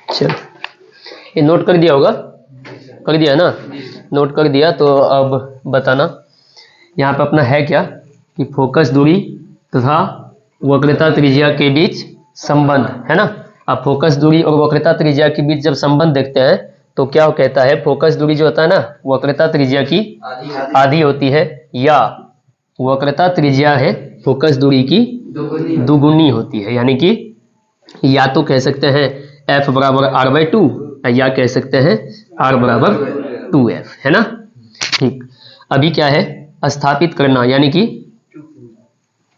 चलो, ये नोट कर दिया होगा, कर दिया ना, नोट कर दिया। तो अब बताना यहाँ पे अपना है क्या कि फोकस दूरी तथा वक्रता त्रिज्या के बीच संबंध है ना। अब फोकस दूरी और वक्रता त्रिज्या के बीच जब संबंध देखते हैं तो क्या कहता है, फोकस दूरी जो होता है ना वक्रता त्रिज्या की आधी होती है, या वक्रता त्रिज्या है फोकस दूरी की दुगुनी होती है। यानी कि या तो कह सकते हैं f बराबर r/2 या कह सकते हैं r बराबर 2f, है ना। ठीक, अभी क्या है, स्थापित करना यानी कि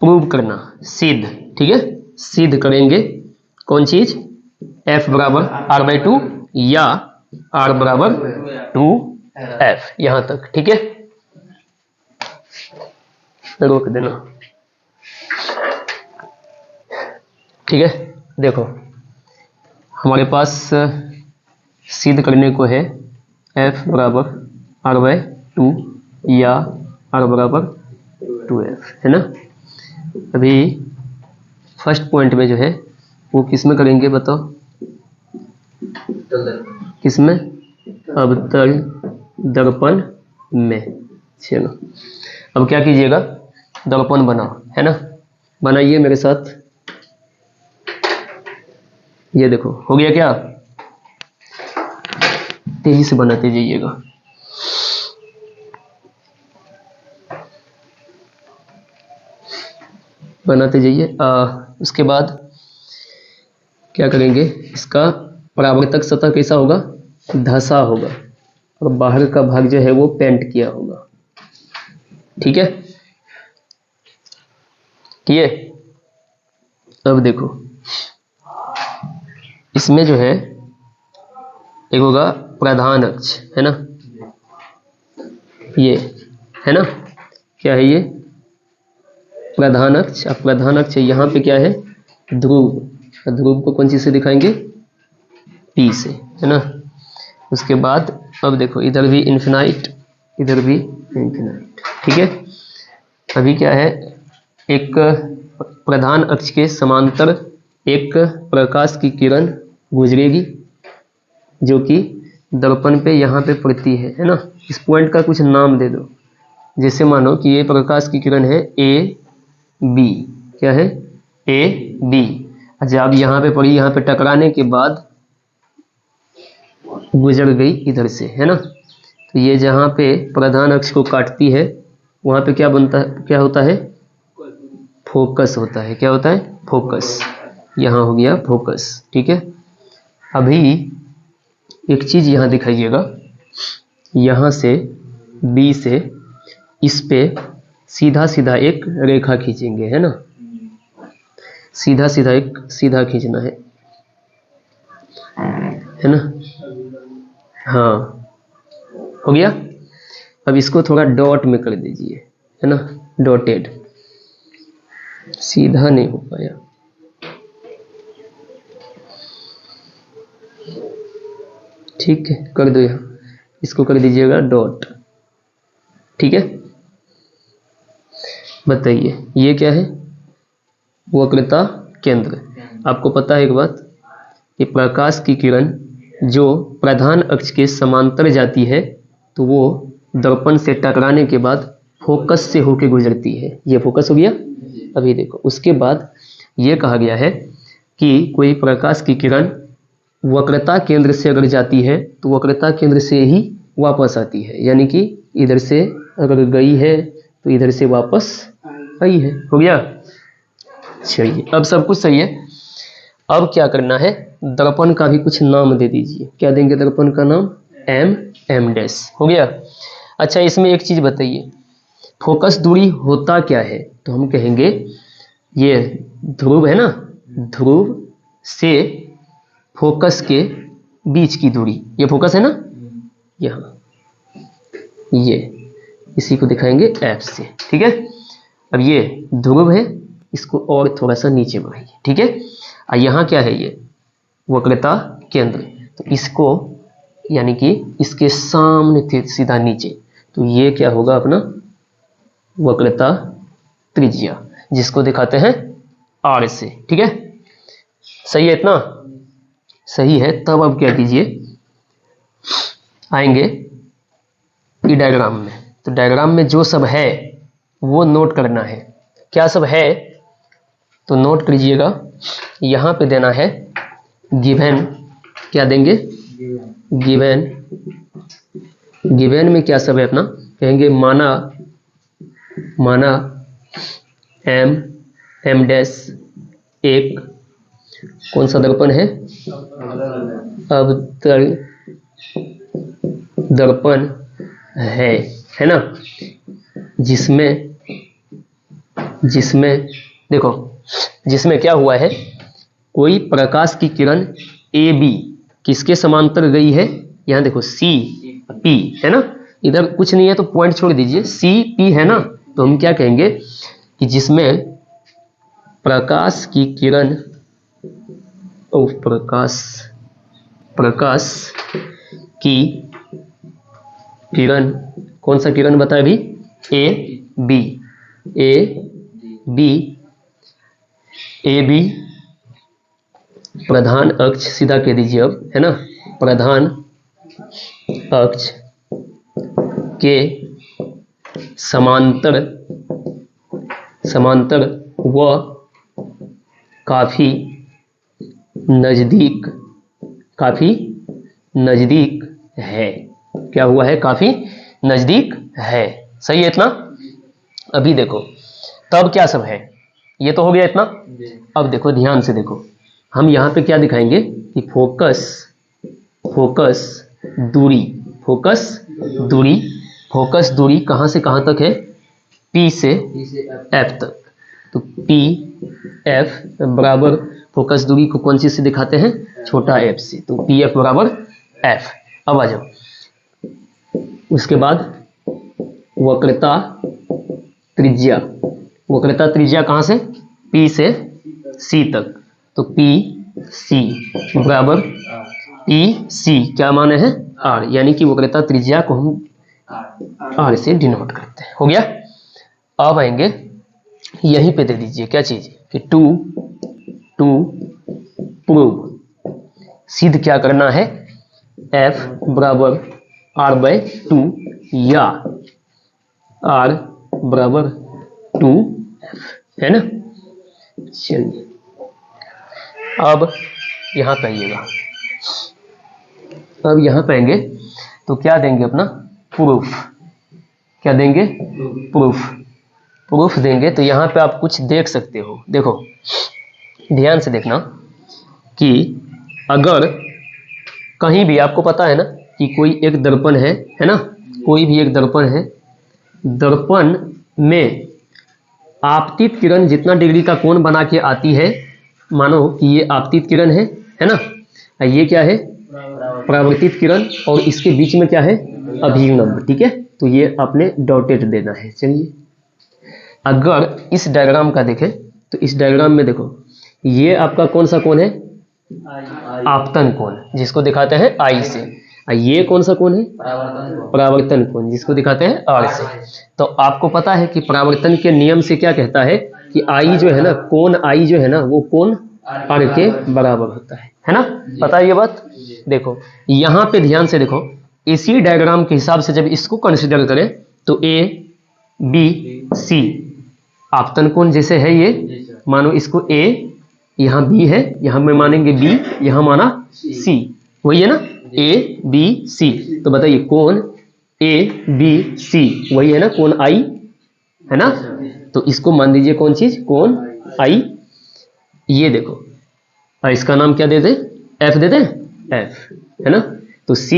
प्रूव करना, सिद्ध, ठीक है, सिद्ध करेंगे कौन चीज, f बराबर r/2 या r बराबर 2f, यहां तक, ठीक है। रोक देना, ठीक है। देखो हमारे पास सिद्ध करने को है f बराबर r/2 या r बराबर 2f, है ना। अभी फर्स्ट पॉइंट में जो है वो किस में करेंगे बताओ, किस में, अवतल दर्पण में। चलो अब क्या कीजिएगा, दर्पण बनाओ, है ना, बनाइए मेरे साथ। ये देखो हो गया क्या, तेजी से बनाते जाइएगा। बनाते जाइए। उसके बाद क्या करेंगे, इसका परावर्तक सतह कैसा होगा, धसा होगा, और बाहर का भाग जो है वो पेंट किया होगा, ठीक है। किए, अब देखो इसमें जो है एक होगा प्रधान अक्ष, है ना, ये है ना, क्या है ये प्रधान अक्ष। अब प्रधान अक्ष यहाँ पे क्या है, ध्रुव, ध्रुव को कौन सी से दिखाएंगे, P से, है ना। उसके बाद अब देखो इधर भी इन्फिनाइट, इधर भी इन्फिनाइट, ठीक है। अभी क्या है, एक प्रधान अक्ष के समांतर एक प्रकाश की किरण गुजरेगी जो कि दर्पण पे यहाँ पे पड़ती है ना। इस पॉइंट का कुछ नाम दे दो, जैसे मानो कि ये प्रकाश की किरण है AB, क्या है AB। जब यहाँ पे पड़ी, यहाँ पे टकराने के बाद गुजर गई इधर से, है ना। तो ये जहाँ पे प्रधान अक्ष को काटती है वहाँ पे क्या बनता है, क्या होता है, फोकस होता है। क्या होता है, फोकस। यहाँ हो गया फोकस, ठीक है। अभी एक चीज यहाँ दिखाइएगा, यहाँ से B से इस पे सीधा सीधा एक रेखा खींचेंगे, है ना, सीधा सीधा एक सीधा खींचना है ना। हाँ हो गया। अब इसको थोड़ा डॉट में कर दीजिए, है ना, डॉटेड, सीधा नहीं हो पाया। ठीक है, कर दो, यहाँ इसको कर दीजिएगा डॉट, ठीक है। बताइए ये क्या है, वक्रता केंद्र। आपको पता है एक बात कि प्रकाश की किरण जो प्रधान अक्ष के समांतर जाती है तो वो दर्पण से टकराने के बाद फोकस से होकर गुजरती है। ये फोकस हो गया। अभी देखो उसके बाद ये कहा गया है कि कोई प्रकाश की किरण वक्रता केंद्र से अगर जाती है तो वक्रता केंद्र से ही वापस आती है, यानी कि इधर से अगर गई है तो इधर से वापस आई है। हो गया, चलिए अब सब कुछ सही है। अब क्या करना है, दर्पण का भी कुछ नाम दे दीजिए। क्या देंगे दर्पण का नाम, M हो गया। अच्छा इसमें एक चीज बताइए, फोकस दूरी होता क्या है, तो हम कहेंगे ये ध्रुव है ना, ध्रुव से फोकस के बीच की दूरी, ये फोकस है ना, यहाँ ये इसी को दिखाएंगे F से, ठीक है। अब ये ध्रुव है, इसको और थोड़ा सा नीचे बढ़ाइए, ठीक है। और यहाँ क्या है, ये वक्रता केंद्र, तो इसको यानी कि इसके सामने थे सीधा नीचे, तो ये क्या होगा अपना वक्रता त्रिज्या, जिसको दिखाते हैं आर से। ठीक है, सही है इतना? सही है। तब अब क्या कीजिए, आएंगे ई डायग्राम में। तो डायग्राम में जो सब है वो नोट करना है। क्या सब है तो नोट कीजिएगा। यहां पे देना है गिवन। क्या देंगे? गिवन। गिवन में क्या सब है अपना? कहेंगे माना एम डैश एक कौन सा दर्पण है? अवतल दर्पण है ना, जिसमें देखो, जिसमें क्या हुआ है, कोई प्रकाश की किरण ए बी किसके समांतर गई है? यहां देखो सी पी है ना, इधर कुछ नहीं है तो पॉइंट छोड़ दीजिए, सी पी है ना। तो हम क्या कहेंगे कि जिसमें प्रकाश की किरण प्रकाश की किरण, कौन सा किरण बताए अभी? ए बी प्रधान अक्ष सीधा कह दीजिए अब, है ना, प्रधान अक्ष के समांतर व काफी नजदीक है। क्या हुआ है? काफी नजदीक है। सही है इतना? अभी देखो तब क्या सब है, ये तो हो गया इतना। अब देखो ध्यान से देखो, हम यहाँ पे क्या दिखाएंगे कि फोकस दूरी कहाँ से कहाँ तक है? P से F तक। तो P F बराबर, फोकस दूरी को कौन सी से दिखाते हैं? छोटा f से। तो PF बराबर F। अब आ जाओ, उसके बाद वक्रता त्रिज्या कहाँ से? P से C तक। तो PC बराबर PC क्या माने हैं? R, यानी कि वक्रता त्रिज्या को हम R से डिनोट करते हैं। हो गया। अब आएंगे यहीं पे दे दीजिए क्या चीज कि टू प्रूव, सिद्ध क्या करना है? F बराबर R/2 या R बराबर 2F, है ना। चलिए अब यहां पे आइएगा। अब यहां पे आएंगे तो क्या देंगे अपना? प्रूफ। क्या देंगे? प्रूफ देंगे। तो यहां पे आप कुछ देख सकते हो, देखो ध्यान से देखना कि अगर कहीं भी आपको पता है ना कि कोई एक दर्पण है ना, कोई भी एक दर्पण है, दर्पण में आपतित किरण जितना डिग्री का कोण बना के आती है, मानो कि ये आपतित किरण है ना, ये क्या है? परावर्तित किरण, और इसके बीच में क्या है? अभिनव। ठीक है, तो ये आपने डॉटेड देना है। चलिए अगर इस डायग्राम का देखें तो इस डायग्राम में देखो, ये आपका कौन सा कोण है? आपतन कोण, जिसको दिखाते हैं I से। ये कौन सा कोण है? परावर्तन कोण, जिसको दिखाते हैं R से। तो आपको पता है कि परावर्तन के नियम से क्या कहता है कि I जो है ना, कोण I जो है ना, वो कोण R के बराबर होता है ना। पता है ये बात? देखो यहां पे ध्यान से देखो, इसी डायग्राम के हिसाब से जब इसको कंसीडर करें तो A B C आपतन कोण जैसे है ये, मानो इसको A, यहाँ B है, यहाँ में मानेंगे B, यहाँ माना C, वही है ना, A B C। तो बताइए कोण A B C वही है ना, कोण I है ना। तो इसको मान दीजिए कौन चीज? कोण I। ये देखो, और इसका नाम क्या दे दे? F दे दे, F है ना। तो C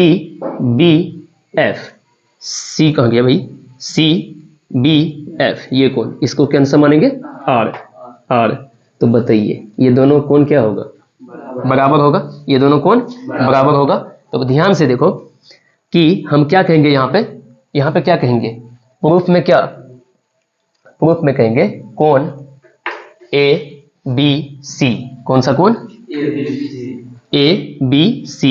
B F, C कहाँ गया भाई? C B F, ये कोण, इसको कैंसर मानेंगे R। तो बताइए ये दोनों कोण क्या होगा? बराबर होगा। ये दोनों कोण बराबर होगा। तो ध्यान से देखो कि हम क्या कहेंगे यहाँ पे क्या कहेंगे? प्रूफ में क्या? प्रूफ में कहेंगे कोण A B C। कौन सा कोण? A B C।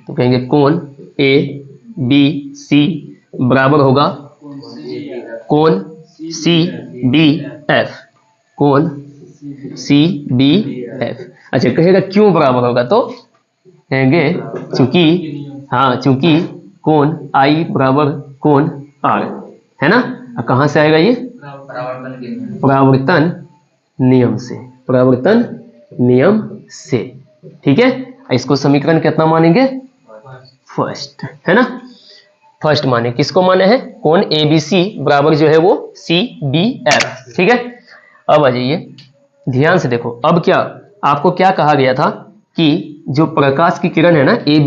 तो कहेंगे कोण A B C बराबर होगा कोण C B F। कोण सी बी एफ। अच्छा, कहेगा क्यों बराबर होगा, तो कहेंगे चूंकि कोण आई बराबर कोण आर, है ना। कहां से आएगा ये, परावर्तन नियम से, परावर्तन नियम से। ठीक है, इसको समीकरण कितना मानेंगे, फर्स्ट, है ना। फर्स्ट माने, किसको माने हैं, कोण ए बी सी बराबर जो है वो सी बी एफ। ठीक है, अब आ जाइए, ध्यान से देखो। अब क्या आपको क्या कहा गया था कि जो प्रकाश की किरण है ना ए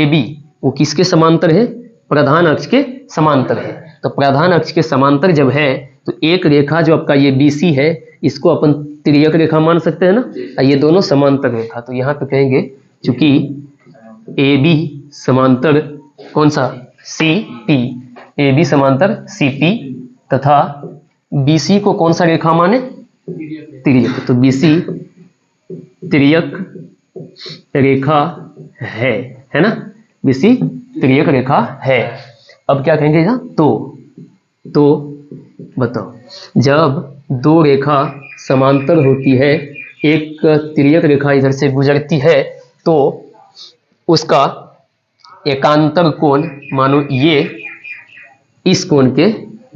बी वो किसके समांतर है, प्रधान अक्ष के समांतर है। तो प्रधान अक्ष के समांतर जब है तो एक रेखा जो आपका ये BC है इसको अपन तिर्यक रेखा मान सकते हैं ना, ये दोनों समांतर रेखा। तो यहाँ पे कहेंगे चूंकि AB समांतर कौन सा, CP, AB समांतर CP तथा BC को कौन सा रेखा माने, तिर्यक। तो BC तिर्यक रेखा है ना, BC तिर्यक रेखा है। अब क्या कहेंगे यहाँ, तो बताओ, जब दो रेखा समांतर होती है, एक तिर्यक रेखा इधर से गुजरती है, तो उसका एकांतर कोण मानो ये इस कोण के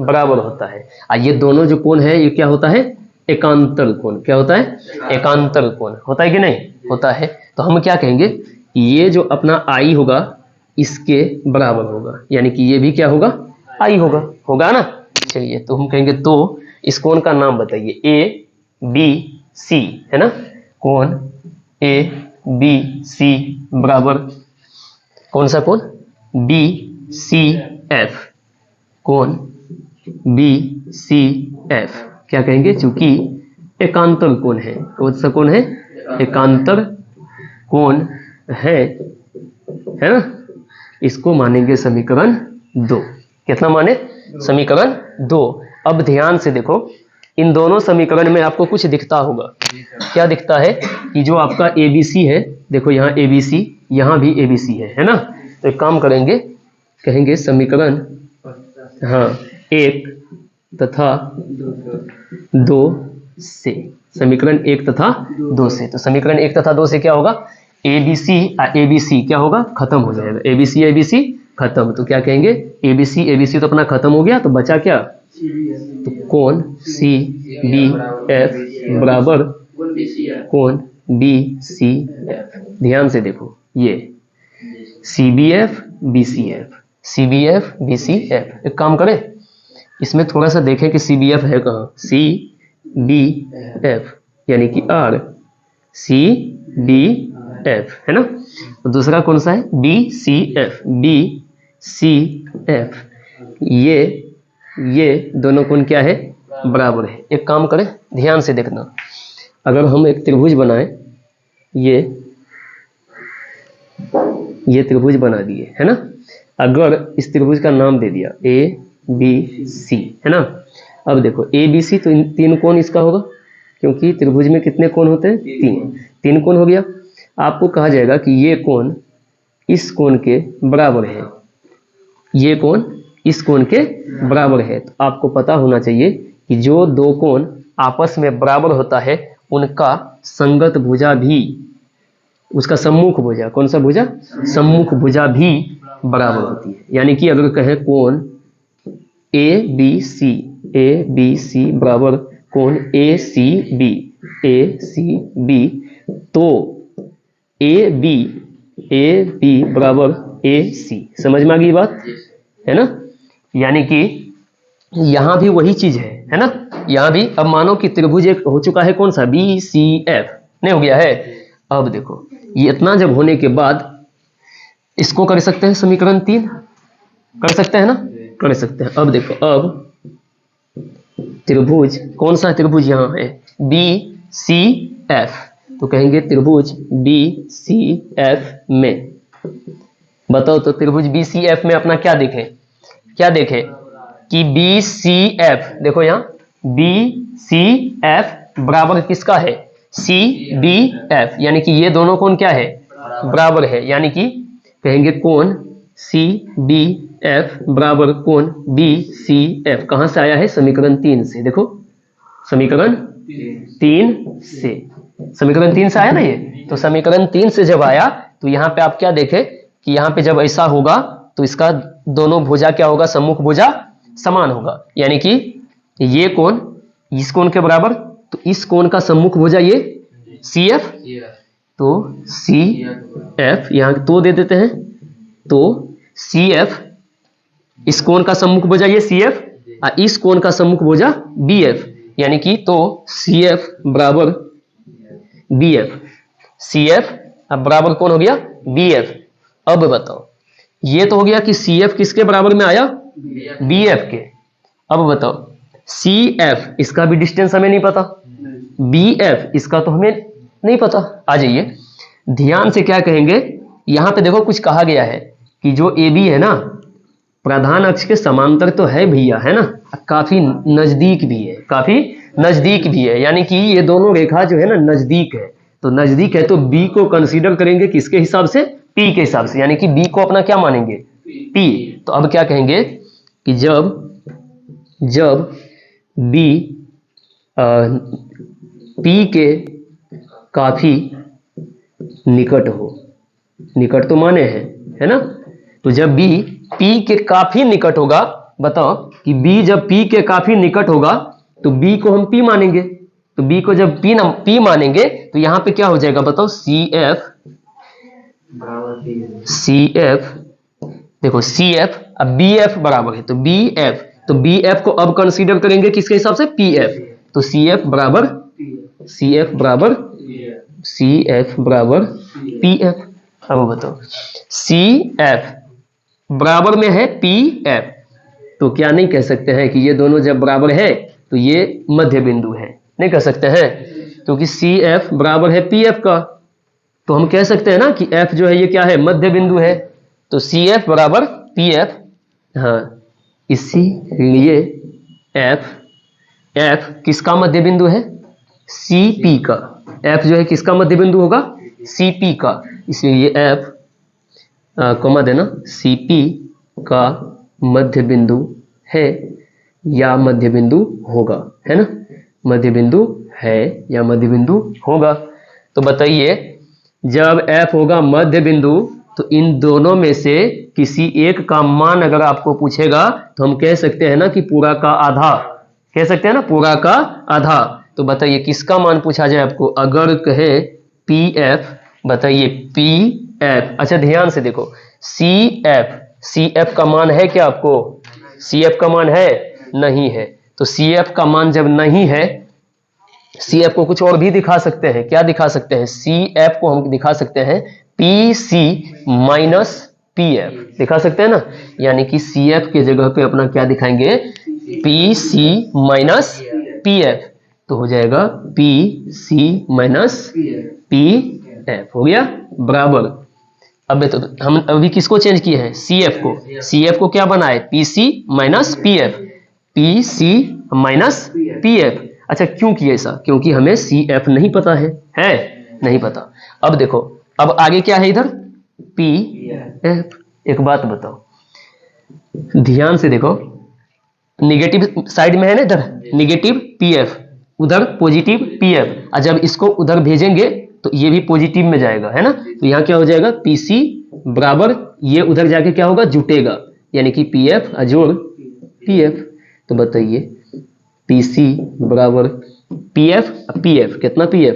बराबर होता है। ये दोनों जो कोण है ये क्या होता है, एकांतर कोण। क्या होता है, एकांतर कोण होता है कि नहीं, होता है। तो हम क्या कहेंगे, ये जो अपना आई होगा इसके बराबर होगा, यानी कि ये भी क्या होगा, आई होगा ना। चलिए, तो हम कहेंगे तो इस कोण का नाम बताइए, ABC, है ना। कोण ABC बराबर कौन सा कोण, BCF, कोण BCF क्या कहेंगे, चूंकि एकांतर कोण है। कौन सा कोण है, एकांतर कोण है ना। इसको मानेंगे समीकरण 2। कितना माने, समीकरण 2। अब ध्यान से देखो, इन दोनों समीकरण में आपको कुछ दिखता होगा। क्या दिखता है कि जो आपका ABC है, देखो यहाँ ABC, यहाँ भी ABC है ना। तो एक काम करेंगे, कहेंगे समीकरण 1 तथा 2 से, समीकरण 1 तथा 2 से। तो समीकरण 1 तथा 2 से क्या होगा, ABC क्या होगा, खत्म हो जाएगा। ABC खत्म। तो क्या कहेंगे, ABC तो अपना खत्म हो गया, तो बचा क्या, तो कोण CBF बराबर कोण BCF। ध्यान से देखो, ये CBF BCF। एक काम करें, इसमें थोड़ा सा देखें कि CBF है कहाँ, CBF यानी कि R, CBF है ना। तो दूसरा कौन सा है, BCF। ये दोनों कोण क्या है, बराबर है। एक काम करें, ध्यान से देखना, अगर हम एक त्रिभुज बनाएं, ये त्रिभुज बना दिए, है ना। अगर इस त्रिभुज का नाम दे दिया ABC, है ना। अब देखो ABC, तो इन 3 कोण इसका होगा, क्योंकि त्रिभुज में कितने कोण होते हैं, 3 कोण हो गया। आपको कहा जाएगा कि ये कोण इस कोण के बराबर है, ये कोण इस कोण के बराबर है। तो आपको पता होना चाहिए कि जो दो कोण आपस में बराबर होता है उनका संगत भुजा भी, उसका सम्मुख भुजा, कौन सा भुजा, सम्मुख भुजा भी बराबर होती है। यानी कि अगर कहें कोण ABC बराबर कोण ACB, तो AB बराबर AC। समझ में आ गई बात, है ना। यानी कि यहां भी वही चीज है ना। यहां भी अब मानो कि त्रिभुज एक हो चुका है, कौन सा, BCF नहीं हो गया है। अब देखो, ये इतना जब होने के बाद इसको कर सकते हैं समीकरण 3, कर सकते हैं ना, कर सकते हैं। अब देखो, अब त्रिभुज कौन सा त्रिभुज यहाँ है, BCF। तो कहेंगे त्रिभुज BCF में, बताओ तो त्रिभुज BCF में अपना क्या देखें कि BCF, देखो यहाँ BCF बराबर किसका है, CBF, यानी कि ये दोनों कोण क्या है, बराबर है। यानी कि कहेंगे कोण CBF बराबर कोण BCF। कहां से आया है, समीकरण 3 से। देखो समीकरण 3 से। समीकरण 3 से आया ना ये, तो समीकरण 3 से जब आया तो यहाँ पे आप क्या देखें कि यहाँ पे जब ऐसा होगा तो इसका दोनों भुजा क्या होगा, सम्मुख भुजा समान होगा, यानी कि ये कोण इस कोण के बराबर, तो इस कोण का सम्मुख भुजा ये CF, तो CF यहाँ तो दे देते हैं, तो CF इस कोण का सम्मुख भुजा ये CF और इस कोण का सम्मुख भुजा BF, यानी कि तो CF बराबर BF, CF अब बराबर कौन हो गया, BF। अब बताओ ये तो हो गया कि CF किसके बराबर में आया, BF के। अब बताओ CF इसका भी डिस्टेंस हमें नहीं पता, BF इसका तो हमें नहीं पता। आ जाइए ध्यान से क्या कहेंगे, यहां पे देखो कुछ कहा गया है कि जो AB है ना प्रधान अक्ष के समांतर तो है भैया, है ना, काफी नजदीक भी है, काफी नजदीक भी है, यानी कि ये दोनों रेखा जो है ना नजदीक है, तो नजदीक है तो B को कंसीडर करेंगे किसके हिसाब से, P के हिसाब से, यानी कि B को अपना क्या मानेंगे, P। तो अब क्या कहेंगे कि जब B P के काफी निकट हो, निकट तो माने हैं, है ना, तो जब B P के काफी निकट होगा, बताओ कि B जब P के काफी निकट होगा तो B को हम P मानेंगे, तो B को जब P मानेंगे तो यहां पे क्या हो जाएगा बताओ, CF देखो CF अब BF बराबर है, तो BF को अब कंसीडर करेंगे किसके हिसाब से, PF, तो CF बराबर PF। अब बताओ CF बराबर में है PF, तो क्या नहीं कह सकते हैं कि ये दोनों जब बराबर है तो ये मध्य बिंदु है, नहीं कह सकते हैं, क्योंकि CF बराबर है PF का, तो हम कह सकते हैं ना कि F जो है ये क्या है, मध्य बिंदु है, तो CF बराबर PF। हाँ, इसीलिए F किसका मध्य बिंदु है, CP का। F जो है किसका मध्य बिंदु होगा, CP का, इसलिए F कॉमा देना, CP का मध्य बिंदु है या मध्य बिंदु होगा, है ना, मध्य बिंदु है या मध्य बिंदु होगा। तो बताइए जब F होगा मध्य बिंदु तो इन दोनों में से किसी एक का मान अगर आपको पूछेगा तो हम कह सकते हैं ना कि पूरा का आधा, कह सकते हैं ना पूरा का आधा। तो बताइए किसका मान पूछा जाए आपको, अगर कहे PF, बताइए PF, अच्छा ध्यान से देखो CF का मान है क्या आपको, CF का मान है, नहीं है, तो CF का मान जब नहीं है, CF को कुछ और भी दिखा सकते हैं, क्या दिखा सकते हैं, CF को हम दिखा सकते हैं PC माइनस PF, दिखा सकते हैं ना, यानी कि CF के जगह पे अपना क्या दिखाएंगे, PC माइनस PF, तो हो जाएगा PC माइनस PF, हो गया बराबर। अब तो हम अभी किसको चेंज किए हैं, CF को क्या बनाए, PC माइनस PF। अच्छा क्यों किया ऐसा, क्योंकि हमें CF नहीं पता है नहीं पता। अब देखो अब आगे क्या है इधर, PF। एक बात बताओ ध्यान से देखो, निगेटिव साइड में है ना, इधर निगेटिव PF, उधर पॉजिटिव PF, और जब इसको उधर भेजेंगे तो ये भी पॉजिटिव में जाएगा, है ना, तो यहाँ क्या हो जाएगा, PC बराबर ये उधर जाके क्या होगा, जुटेगा, यानी कि PF जोड़ PF। तो बताइए PC बराबर PF कितना, PF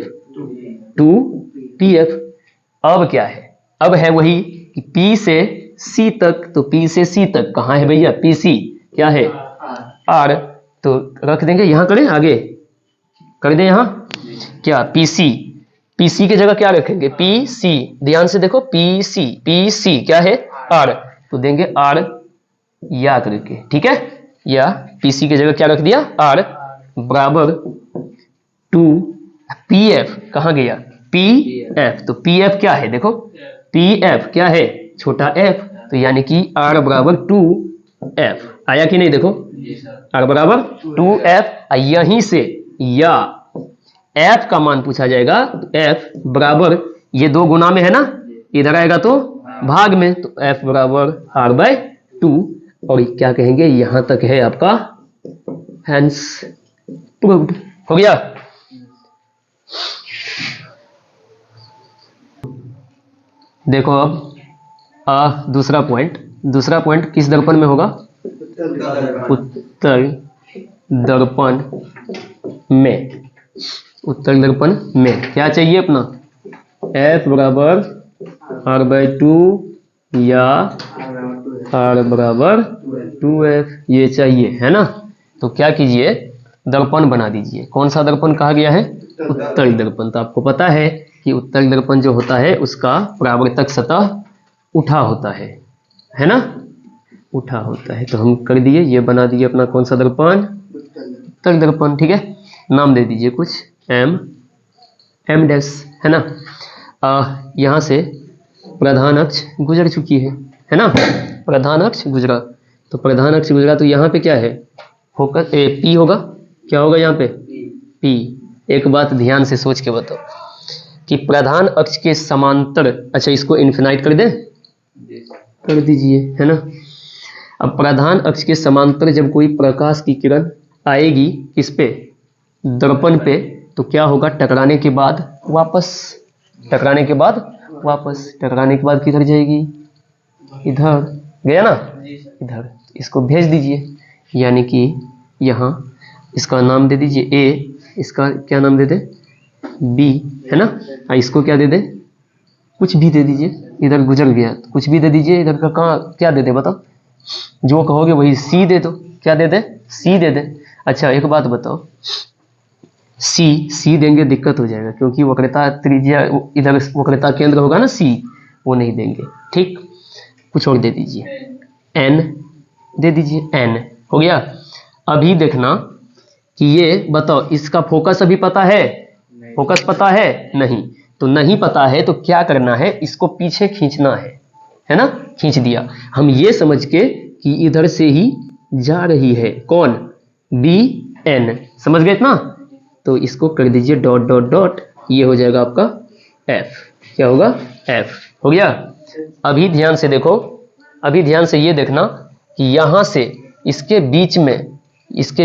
2PF। अब क्या है, अब है वही कि P से C तक, तो P से C तक कहाँ है भैया, PC क्या है R, तो रख देंगे यहाँ, करें आगे कर दें यहाँ क्या, PC की जगह क्या रखेंगे, PC, ध्यान से देखो PC क्या है R, तो देंगे R या करके, ठीक है, या PC की जगह क्या रख दिया R बराबर 2PF, कहाँ गया PF, तो PF क्या है देखो, PF क्या है छोटा f, तो यानी कि R बराबर 2F, आया कि नहीं, देखो R बराबर 2F, यहीं से या F का मान पूछा जाएगा, F बराबर ये 2 गुना में है ना, इधर आएगा तो भाग में, तो F बराबर R/2, और क्या कहेंगे, यहां तक है आपका हैंस प्रूव्ड, हो गया। देखो अब दूसरा पॉइंट किस दर्पण में होगा? उत्तर दर्पण में। उत्तर दर्पण में क्या चाहिए अपना? F बराबर R/2 या R बराबर 2F, ये चाहिए है ना। तो क्या कीजिए, दर्पण बना दीजिए। कौन सा दर्पण कहा गया है? उत्तल दर्पण। तो आपको पता है कि उत्तल दर्पण जो होता है उसका परावर्तक सतह उठा होता है ना, उठा होता है। तो हम कर दिए, ये बना दिए अपना कौन सा दर्पण? उत्तल दर्पण। ठीक है, नाम दे दीजिए कुछ, M डैश, है ना। यहाँ से प्रधान अक्ष गुजर चुकी है ना, प्रधान अक्ष गुजरा। तो प्रधान अक्ष गुजरा तो यहाँ पे क्या है? फोकस P होगा। क्या होगा यहाँ पे? P। एक बात ध्यान से सोच के बताओ कि प्रधान अक्ष के समांतर, अच्छा इसको इन्फिनाइट कर दें, कर दीजिए, है ना। अब प्रधान अक्ष के समांतर जब कोई प्रकाश की किरण आएगी किस पे? दर्पण पे, तो क्या होगा? टकराने के बाद वापस, टकराने के बाद वापस, टकराने के बाद किधर जाएगी? इधर गया ना, इधर। इसको भेज दीजिए, यानी कि यहाँ इसका नाम दे दीजिए A, इसका क्या नाम दे दे? B, है ना। इसको क्या दे दे? कुछ भी दे दीजिए, इधर गुजर गया तो कुछ भी दे दीजिए। इधर का कहाँ क्या दे दे बताओ? जो कहोगे वही C दे दो। क्या दे दे? C दे दे। अच्छा एक बात बताओ, C देंगे दिक्कत हो जाएगा, क्योंकि वक्रता त्रिज्या इधर वक्रता केंद्र होगा ना C, वो नहीं देंगे। ठीक, कुछ और दे दीजिए, N दे दीजिए, N हो गया। अभी देखना कि ये बताओ इसका फोकस अभी पता है? फोकस पता है? नहीं। तो नहीं पता है तो क्या करना है? इसको पीछे खींचना है ना। खींच दिया हम ये समझ के कि इधर से ही जा रही है। कौन? BN, समझ गए इतना? तो इसको कर दीजिए डॉट डॉट डॉट, ये हो जाएगा आपका F। क्या होगा? F हो गया। अभी ध्यान से देखो, अभी ध्यान से ये देखना कि यहां से इसके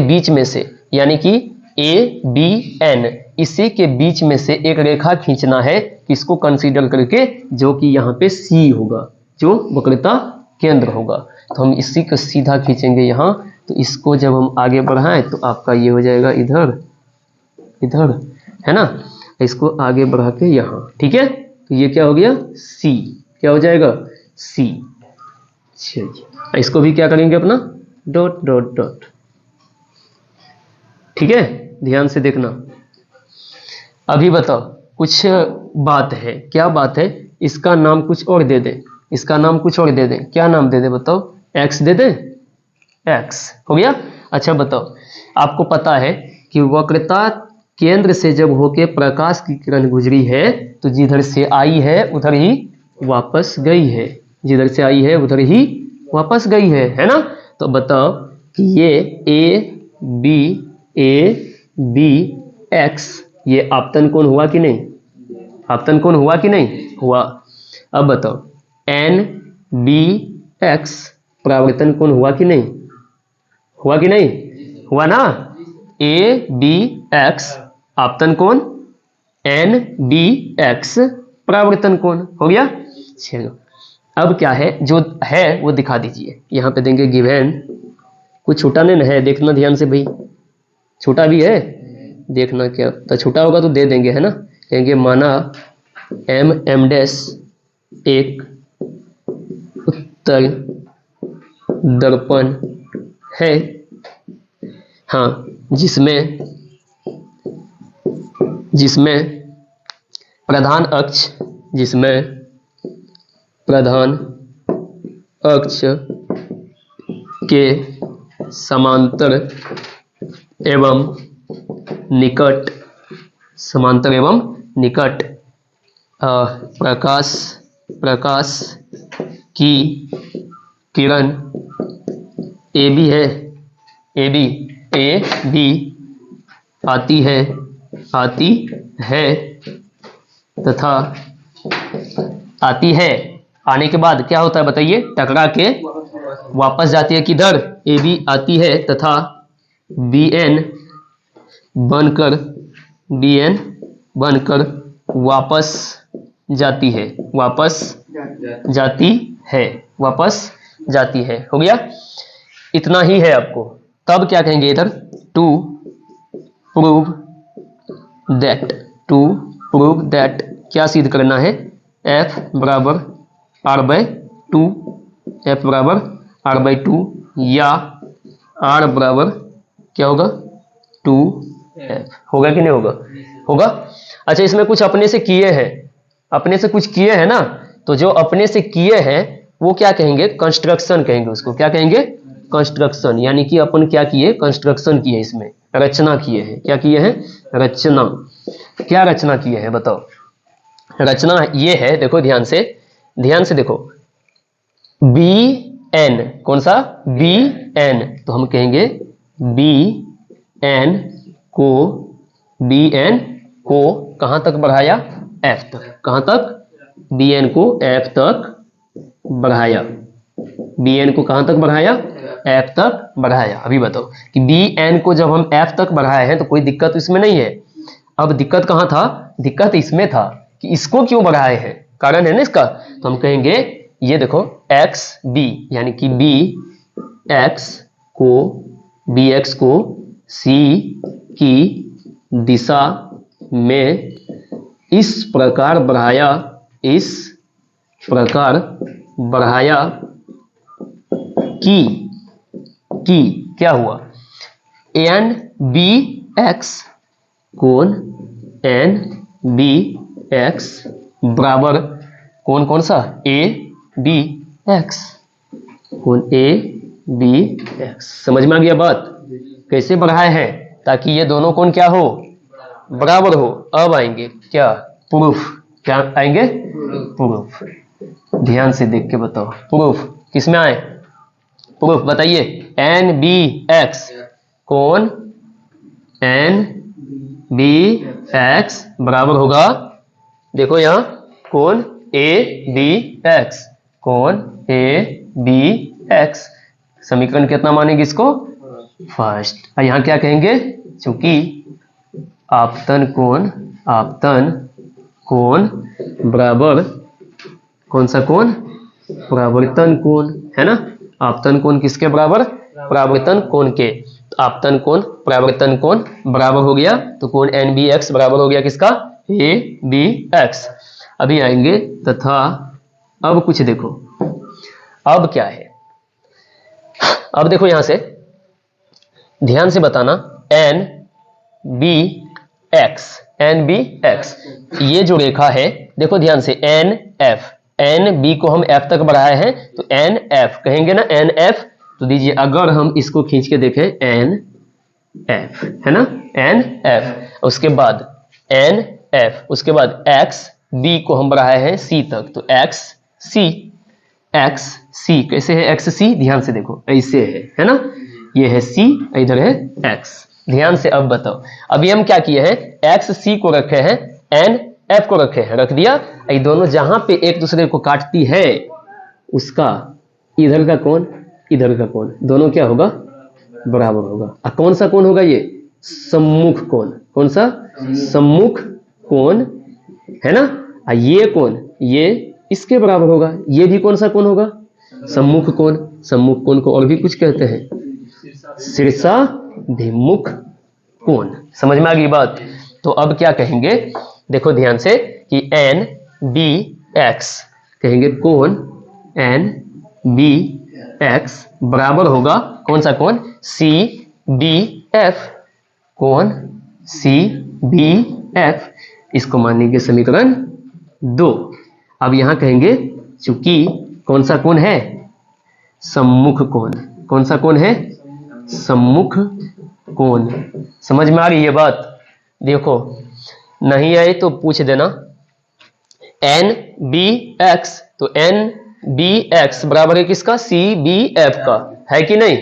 बीच में से, यानी कि ABN, इसी के बीच में से एक रेखा खींचना है, किसको कंसीडर करके? जो कि यहाँ पे C होगा, जो वक्रता केंद्र होगा। तो हम इसी को सीधा खींचेंगे यहाँ। तो इसको जब हम आगे बढ़ाएं तो आपका ये हो जाएगा इधर, इधर, है ना। इसको आगे बढ़ा के यहाँ, ठीक है। तो ये क्या हो गया? C। क्या हो जाएगा? C। चलिए इसको भी क्या करेंगे अपना? Dot dot dot. ठीक है, ध्यान से देखना। अभी बताओ कुछ बात है। क्या बात है? इसका नाम कुछ और दे दें, इसका नाम कुछ और दे दें। क्या नाम दे दें बताओ? X दे दें, X हो गया। अच्छा बताओ, आपको पता है कि वक्रता केंद्र से जब होके प्रकाश की किरण गुजरी है तो जिधर से आई है उधर ही वापस गई है, जिधर से आई है उधर ही वापस गई है ना। तो बताओ कि ये ABX ये आपतन कोण हुआ कि नहीं? आपतन कोण हुआ कि नहीं? हुआ। अब बताओ NBX परावर्तन कोण हुआ कि नहीं? हुआ कि नहीं? हुआ ना। ABX आपतन कोण, NBX परावर्तन कोण हो गया। चलो अब क्या है, जो है वो दिखा दीजिए। यहाँ पे देंगे गिवन, कुछ छोटा नहीं है, देखना ध्यान से भाई। छोटा भी है, देखना क्या तो छोटा होगा तो दे देंगे, है ना। कहेंगे माना M डैश एक उत्तल दर्पण है, हाँ, जिसमें प्रधान अक्ष के समांतर एवं निकट प्रकाश की किरण AB है, AB आती है तथा आती है, आने के बाद क्या होता है बताइए? टकरा के वापस जाती है। किधर? AB आती है तथा BN बनकर वापस जाती है, वापस जाती है, वापस जाती है। हो गया, इतना ही है आपको। तब क्या कहेंगे इधर, टू प्रूव दैट क्या सिद्ध करना है, f बराबर r/2, f बराबर r/2 या r बराबर क्या होगा 2f। होगा कि नहीं होगा, होगा। अच्छा, इसमें कुछ अपने से किए हैं, अपने से कुछ किए हैं ना, तो जो अपने से किए हैं वो क्या कहेंगे, कंस्ट्रक्शन कहेंगे उसको। क्या कहेंगे, कंस्ट्रक्शन, यानी कि अपन क्या किए, कंस्ट्रक्शन किए, इसमें रचना किए हैं। क्या किए हैं, रचना। क्या रचना किए हैं बताओ, रचना ये है, देखो ध्यान से देखो, बी एन, कौन सा, बी एन, तो हम कहेंगे बी एन को कहां तक बढ़ाया, एफ तक। कहां तक, बी एन को एफ तक बढ़ाया, बी एन को कहां तक बढ़ाया, एफ तक बढ़ाया। अभी बताओ कि बी एन को जब हम एफ तक बढ़ाए हैं तो कोई दिक्कत इसमें नहीं है। अब दिक्कत कहां था, दिक्कत इसमें था कि इसको क्यों बढ़ाए हैं, कारण है ना इसका। तो हम कहेंगे ये देखो एक्स बी, यानी कि बी एक्स को सी की दिशा में इस प्रकार बढ़ाया कि क्या हुआ, एन बी एक्स कोण एन बी एक्स बराबर कौन सा, ए बी एक्स, कोण ए बी एक्स। समझ में आ गया बात, कैसे बढ़ाए हैं, ताकि ये दोनों कोण क्या हो, बराबर हो। अब आएंगे क्या, प्रूफ। क्या आएंगे, प्रूफ। ध्यान से देख के बताओ, प्रूफ किसमें आए, प्रूफ बताइए। एन बी एक्स कोण एन बी एक्स बराबर होगा, देखो यहां कोण ए बी एक्स, कोण ए बी एक्स। समीकरण कितना मानेंगे इसको, फर्स्ट। यहां क्या कहेंगे, चूंकि आपतन कोण बराबर कौन सा कोण, परावर्तन कोण है ना। आपतन कोण किसके बराबर, परावर्तन कोण के। तो आपतन कोण परावर्तन कोण बराबर हो गया, तो कोण एन बी एक्स बराबर हो गया किसका, ए बी एक्स। अभी आएंगे तथा, अब कुछ देखो, अब क्या है, अब देखो यहां से ध्यान से बताना, एन बी एक्स, ये जो रेखा है देखो ध्यान से, एन बी को हम एफ तक बढ़ाए हैं, तो एन एफ कहेंगे ना, एन एफ। तो दीजिए, अगर हम इसको खींच के देखें, एन एफ है ना, एन एफ, उसके बाद एन एफ, उसके बाद एक्स बी को हम बढ़ाए हैं सी तक, तो एक्स सी कैसे है, एक्स सी, ध्यान से देखो ऐसे है ना, ये है सी, इधर है एक्स। ध्यान से अब बताओ, अभी हम क्या किए हैं, एक्स सी को रखे हैं, एन एफ को रखे हैं, रख दिया। ये दोनों जहां पे एक दूसरे को काटती है, उसका इधर का कोण इधर का कोण दोनों क्या होगा, बराबर होगा। कौन सा कोण होगा, ये सम्मुख कोण। कौन सा, सम्मुख कोण है ना। ये कोण ये इसके बराबर होगा, ये भी कौन सा कोण होगा, सम्मुख कोण। सम्मुख कोण को और भी कुछ कहते हैं, शीर्षाभिमुख कोण। समझ में आ गई बात। तो अब क्या कहेंगे, देखो ध्यान से कि एन बी एक्स कहेंगे, कोण एन बी एक्स बराबर होगा कौन सा कोण, सी बी एफ, कोण सी बी एफ। इसको मानेंगे समीकरण 2। अब यहां कहेंगे चूंकि कौन सा कोण है, सम्मुख कोण। कौन सा कोण है, सम्मुख कोण। समझ में आ रही है बात। देखो नहीं आए तो पूछ देना। एन बी एक्स, तो एन बी एक्स बराबर है किसका, सी बी एफ का, है कि नहीं,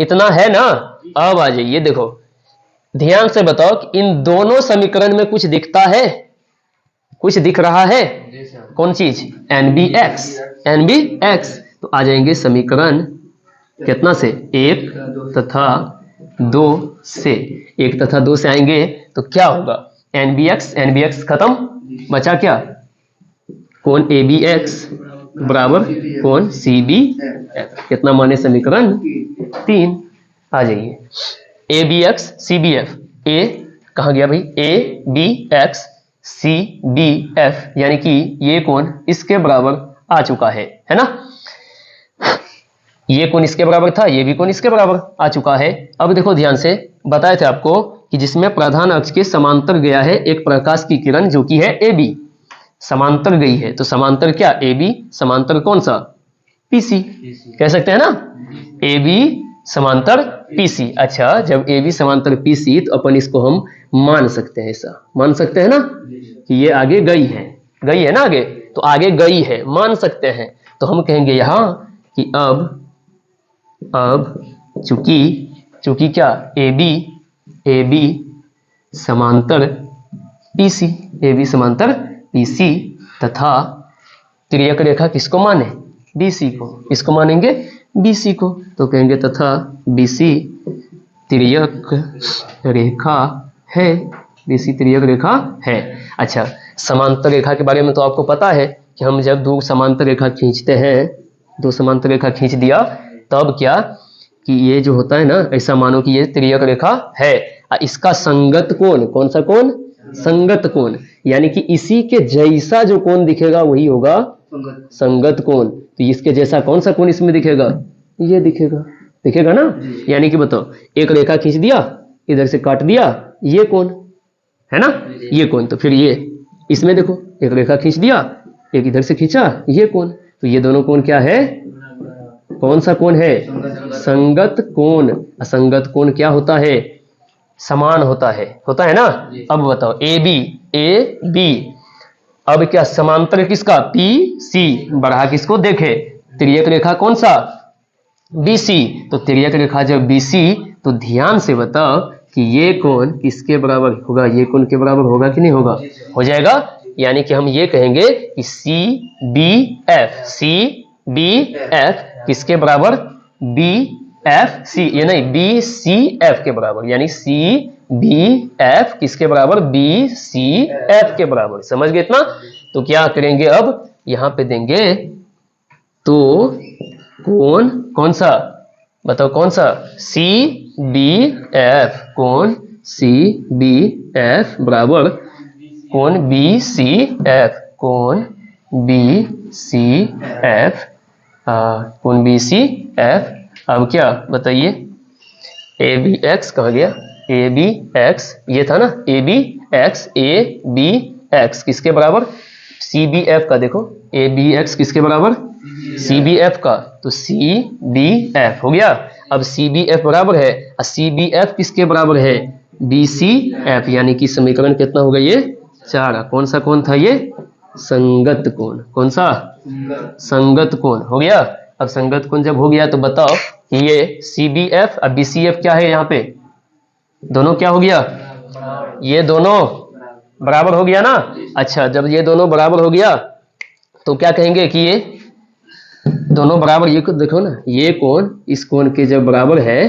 इतना है ना। अब आ जाइए, देखो ध्यान से बताओ कि इन दोनों समीकरण में कुछ दिखता है, कुछ दिख रहा है, कौन चीज, एन बी एक्स। तो आ जाएंगे समीकरण कितना से, 1 तथा 2 से। 1 तथा 2 से आएंगे तो क्या होगा, एन बी एक्स खत्म, बचा क्या, कोण ए बी एक्स बराबर कौन सी बी एफ। कितना माने समीकरण 3। आ जाइए A B X C B F. A कहाँ गया भाई, A B X C B F, यानी कि ये कोण इसके बराबर आ चुका है ना। ये कोण इसके बराबर था, ये भी कोण इसके बराबर आ चुका है। अब देखो ध्यान से, बताए थे आपको कि जिसमें प्रधान अक्ष के समांतर गया है एक प्रकाश की किरण जो कि है ए बी, समांतर गई है, तो समांतर क्या ए बी, समांतर कौन सा पीसी, कह सकते हैं ना, ए बी समांतर पीसी। अच्छा, जब ए बी समांतर पीसी तो अपन इसको हम मान सकते हैं, ऐसा मान सकते हैं ना कि ये आगे गई है ना, आगे तो आगे गई है, मान सकते हैं। तो हम कहेंगे यहां कि अब चूंकि क्या ए बी समांतर पीसी, ए बी समांतर पीसी तथा तिर्यक रेखा किसको माने, बीसी को, इसको मानेंगे बीसी को, तो कहेंगे तथा बीसी तिर्यक रेखा है, बीसी तिर्यक रेखा है। अच्छा, समांतर रेखा के बारे में तो आपको पता है कि हम जब दो समांतर रेखा खींचते हैं, दो समांतर रेखा खींच दिया तब क्या कि ये जो होता है ना, ऐसा मानो कि ये तिर्यक रेखा है, इसका संगत कोण, कौन सा कोण, संगत कोण, यानी कि इसी के जैसा जो कोण दिखेगा वही होगा संगत कोण। तो इसके जैसा कौन सा कोण इसमें दिखेगा, ये दिखेगा ना। यानी कि बताओ, एक रेखा खींच दिया, इधर से काट दिया, ये कोण है ना, ये कोण, तो फिर ये इसमें देखो, एक रेखा खींच दिया, एक इधर से खींचा, ये कोण, तो ये दोनों कोण क्या है, कौन सा कोण है, संगत कोण। असंगत कोण क्या होता है, समान होता है ना। अब बताओ ए बी, अब क्या समांतर किसका, पी सी, बढ़ा किसको देखे, तिर्यक रेखा कौन सा, बीसी, तो तिर्यक रेखा जब बीसी, तो ध्यान से बताओ कि ये कोण किसके बराबर होगा, ये कोण के बराबर होगा कि नहीं होगा, हो जाएगा। यानी कि हम ये कहेंगे कि सी बी एफ किसके बराबर, बी एफ सी, ये नहीं बी सी एफ के बराबर, यानी सी बी एफ किसके बराबर, बी सी एफ के बराबर। समझ गए इतना। तो क्या करेंगे, अब यहां पे देंगे तो कोण कौन सा, बताओ कौन सा, सी बी एफ, कोण सी बी एफ बराबर कोण बी सी एफ, कोण बी सी एफ, कोण बी सी एफ। अब क्या बताइए, ए बी एक्स कहाँ गया, ए बी एक्स, ये था ना ए बी एक्स किसके बराबर, सी बी एफ का, देखो ए बी एक्स किसके बराबर, सी बी एफ का, तो सी बी एफ हो गया। अब सी बी एफ बराबर है, और सी बी एफ किसके बराबर है, बी सी एफ, यानी कि समीकरण कितना होगा, ये 4। कौन सा कोण था ये, संगत कोण, कौन सा, संगत कोण हो गया। अब संगत कोण जब हो गया तो बताओ कि ये सी बी एफ और बी सी एफ क्या है, यहाँ पे दोनों क्या हो गया, ये दोनों बराबर हो गया ना। अच्छा, जब ये दोनों बराबर हो गया तो क्या कहेंगे कि ये दोनों बराबर, ये देखो ना, ये कोण इस कोण के जब बराबर है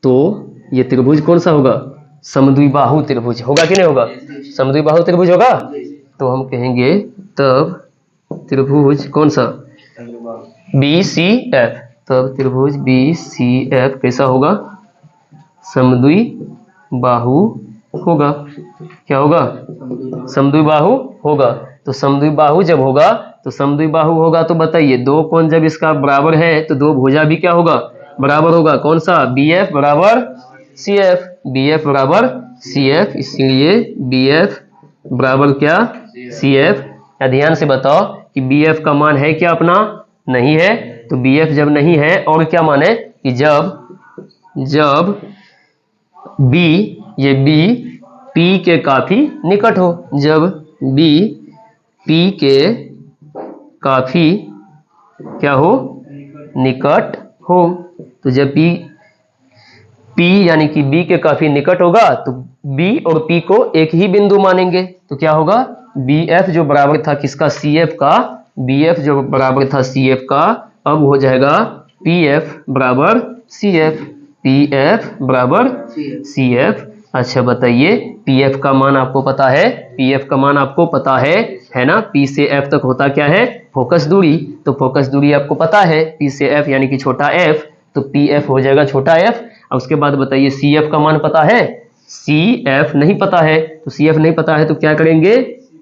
तो ये त्रिभुज कौन सा होगा, समद्विबाहु त्रिभुज होगा कि नहीं होगा, समद्विबाहु त्रिभुज होगा। तो हम कहेंगे तब त्रिभुज कौन सा, बी सी एफ, तब त्रिभुज बी सी एफ कैसा होगा, समद्विबाहु होगा। क्या होगा, समद्विबाहु होगा। तो समद्विबाहु जब होगा, तो समद्विबाहु होगा तो बताइए, दो कोण जब इसका बराबर है तो दो भुजा भी क्या होगा, बराबर होगा। कौन सा, बी एफ बराबर सी एफ, बी एफ बराबर सी एफ, इसलिए बी एफ बराबर क्या, सी एफ। या ध्यान से बताओ कि बी एफ का मान है क्या अपना, नहीं है, तो बी एफ जब नहीं है और क्या माने कि जब बी, ये बी पी के काफी निकट हो, जब बी पी के काफी क्या हो, निकट हो। तो जब पी यानी कि बी के काफी निकट होगा तो बी और पी को एक ही बिंदु मानेंगे। तो क्या होगा, बी एफ जो बराबर था किसका, सी एफ का, बी एफ जो बराबर था सी एफ का, अब हो जाएगा पी एफ बराबर सी एफ, पी एफ बराबर सी एफ। अच्छा बताइए, पी एफ का मान आपको पता है, पी एफ का मान आपको पता है ना। पी से एफ तक होता क्या है, फोकस दूरी। तो फोकस दूरी आपको पता है, पी से एफ यानी कि छोटा एफ, तो पी एफ हो जाएगा छोटा एफ। और उसके बाद बताइए सी एफ का मान पता है, सी एफ नहीं पता है, तो सी एफ नहीं पता है तो क्या करेंगे,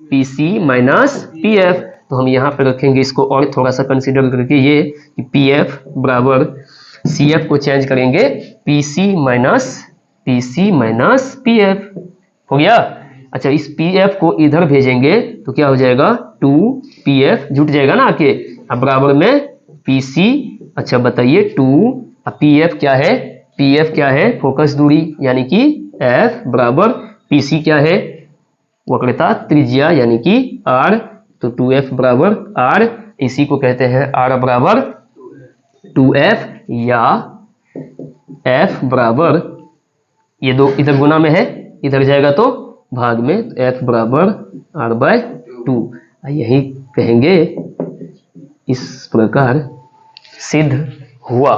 P C minus P F. तो हम यहाँ पे रखेंगे इसको और थोड़ा सा कंसिडर करके ये कि पी एफ बराबर सी एफ को चेंज करेंगे P C minus P F, हो गया। अच्छा इस पी एफ को इधर भेजेंगे तो क्या हो जाएगा, 2 पी एफ जुट जाएगा ना आके, अब बराबर में पी सी। अच्छा बताइए 2 पी एफ क्या है, पी एफ क्या है, फोकस दूरी यानी कि एफ बराबर पी सी क्या है, वक्रता त्रिज्या यानी कि आर, तो 2f बराबर आर, इसी को कहते हैं आर बराबर 2f, या f बराबर, ये दो इधर गुना में है, इधर जाएगा तो भाग में, तो f बराबर r/2, यही कहेंगे। इस प्रकार सिद्ध हुआ।